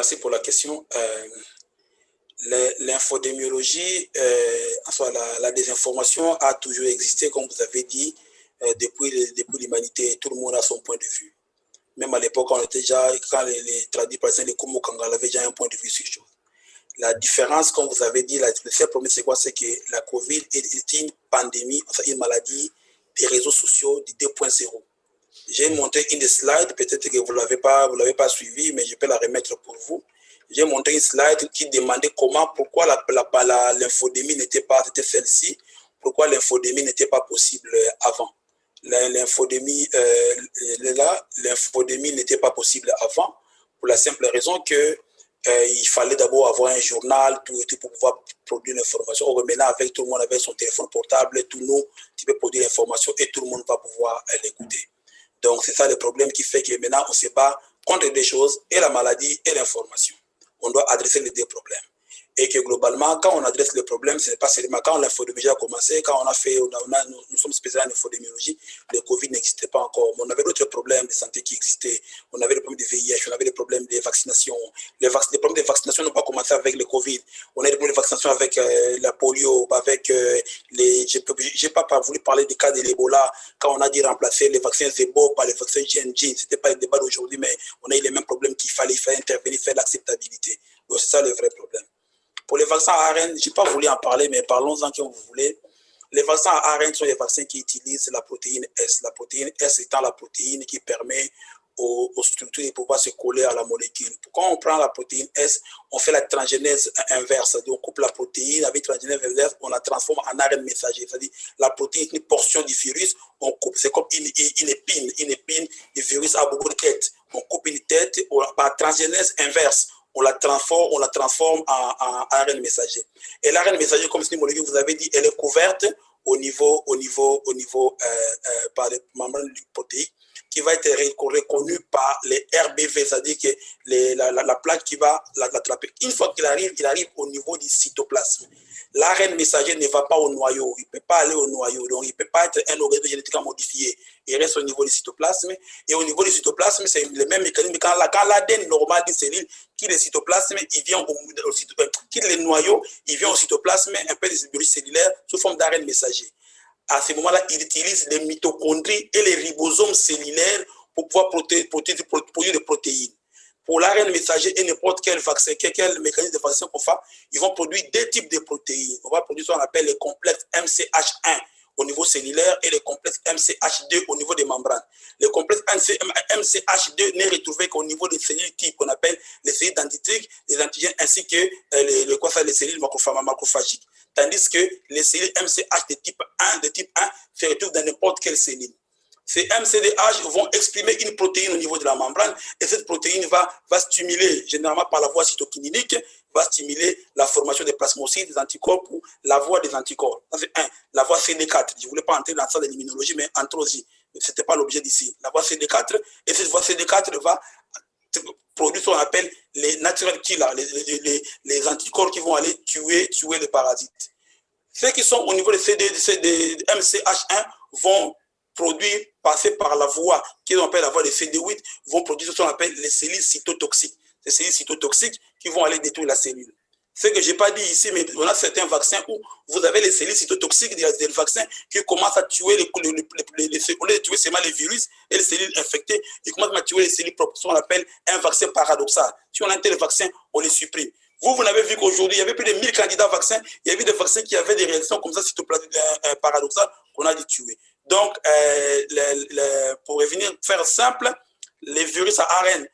Merci pour la question. L'infodémiologie, la désinformation a toujours existé, comme vous avez dit, depuis l'humanité. Tout le monde a son point de vue. Même à l'époque, quand les traduits parisiens, les Komo Kangal avaient déjà un point de vue sur les choses. La différence, comme vous avez dit, le seul problème, c'est quoi? C'est que la COVID est une pandémie, enfin une maladie des réseaux sociaux du 2.0. J'ai montré une slide, peut-être que vous l'avez pas suivi, mais je peux la remettre pour vous. J'ai montré une slide qui demandait pourquoi l'infodémie n'était pas, c'était celle-ci, pourquoi l'infodémie n'était pas possible avant. L'infodémie n'était pas possible avant, pour la simple raison que il fallait d'abord avoir un journal, tout pour pouvoir produire l'information. Or, maintenant, avec tout le monde avec son téléphone portable, tout le monde, tu peux produire l'information et tout le monde va pouvoir l'écouter. Donc, c'est ça le problème qui fait que maintenant, on se bat contre des choses, et la maladie et l'information. On doit adresser les deux problèmes. Et que globalement, quand on adresse les problèmes, ce n'est pas seulement quand l'infodémiologie a commencé, quand nous sommes spécialisés en infodémiologie, le Covid n'existait pas encore. Mais on avait d'autres problèmes de santé qui existaient. On avait les problèmes de VIH, on avait les problèmes de vaccination. Les problèmes de vaccination n'ont pas commencé avec le Covid. On a des problèmes de vaccination avec la polio, avec j'ai pas voulu parler des cas de l'Ebola, quand on a dit remplacer les vaccins Zebo par les vaccins GNG. Ce n'était pas le débat d'aujourd'hui, mais on a eu les mêmes problèmes qu'il fallait intervenir, faire l'acceptabilité. Donc c'est ça le vrai problème. Pour les vaccins à ARN, je n'ai pas voulu en parler, mais parlons-en quand vous voulez. Les vaccins à ARN sont les vaccins qui utilisent la protéine S. La protéine S étant la protéine qui permet aux structures de pouvoir se coller à la molécule. Quand on prend la protéine S, on fait la transgénèse inverse. On coupe la protéine avec la transgénèse inverse, on la transforme en ARN messager. C'est-à-dire la protéine est une portion du virus, on coupe, c'est comme une épine. Le virus a beaucoup de têtes. On coupe une tête par transgénèse inverse. On la transforme en ARN messager. Et l'ARN messager, comme c'est une molécule, vous avez dit, elle est couverte au niveau par les membranes protéiques, qui va être reconnue par les RBV, c'est-à-dire que la plaque qui va l'attraper. Une fois qu'il arrive, il arrive au niveau du cytoplasme. L'ARN messager ne va pas au noyau, il ne peut pas aller au noyau, donc il ne peut pas être un organisme génétiquement modifié. Il reste au niveau du cytoplasme, et au niveau du cytoplasme, c'est le même mécanisme. Quand l'ADN normal d'une cellule quitte le cytoplasme, il vient quitte le noyau, il vient au cytoplasme, un peu de biologie cellulaire sous forme d'ARN messager. À ce moment-là, il utilise les mitochondries et les ribosomes cellulaires pour pouvoir produire des protéines. Pour l'ARN messager et n'importe quel vaccin, quel mécanisme de vaccin qu'on fait, ils vont produire deux types de protéines. On va produire ce qu'on appelle les complexes MCH1 au niveau cellulaire et les complexes MCH2 au niveau des membranes. Le complexe MCH2 n'est retrouvé qu'au niveau des cellules types qu'on appelle les cellules dendritiques, les antigènes ainsi que les cellules macrophagiques. Tandis que les cellules MCH de type 1 se retrouvent dans n'importe quelle cellule. Ces MCDH vont exprimer une protéine au niveau de la membrane et cette protéine va stimuler, généralement par la voie cytokininique, va stimuler la formation des plasmocytes, des anticorps pour la voie des anticorps. Ça c'est la voie CD4. Je ne voulais pas entrer dans ça de l'immunologie, mais entre aussi. Ce n'était pas l'objet d'ici. La voie CD4, et cette voie CD4 va produire ce qu'on appelle les natural killers, les anticorps qui vont aller tuer les parasites. Ceux qui sont au niveau de MCH1 vont passer par la voie qu'on appelle la voie de CD8, vont produire ce qu'on appelle les cellules cytotoxiques. Ces cellules cytotoxiques qui vont aller détruire la cellule. Ce que je n'ai pas dit ici, mais on a certains vaccins où vous avez les cellules cytotoxiques des vaccins qui commencent à tuer au lieu de tuer seulement les virus et les cellules infectées, ils commencent à tuer les cellules propres. Ce qu'on appelle un vaccin paradoxal. Si on a un tel vaccin, on les supprime. Vous n'avez vu qu'aujourd'hui, il y avait plus de 1000 candidats vaccins. Il y avait des vaccins qui avaient des réactions comme ça, paradoxales, qu'on a dû tuer. Donc, pour revenir, faire simple, les virus à ARN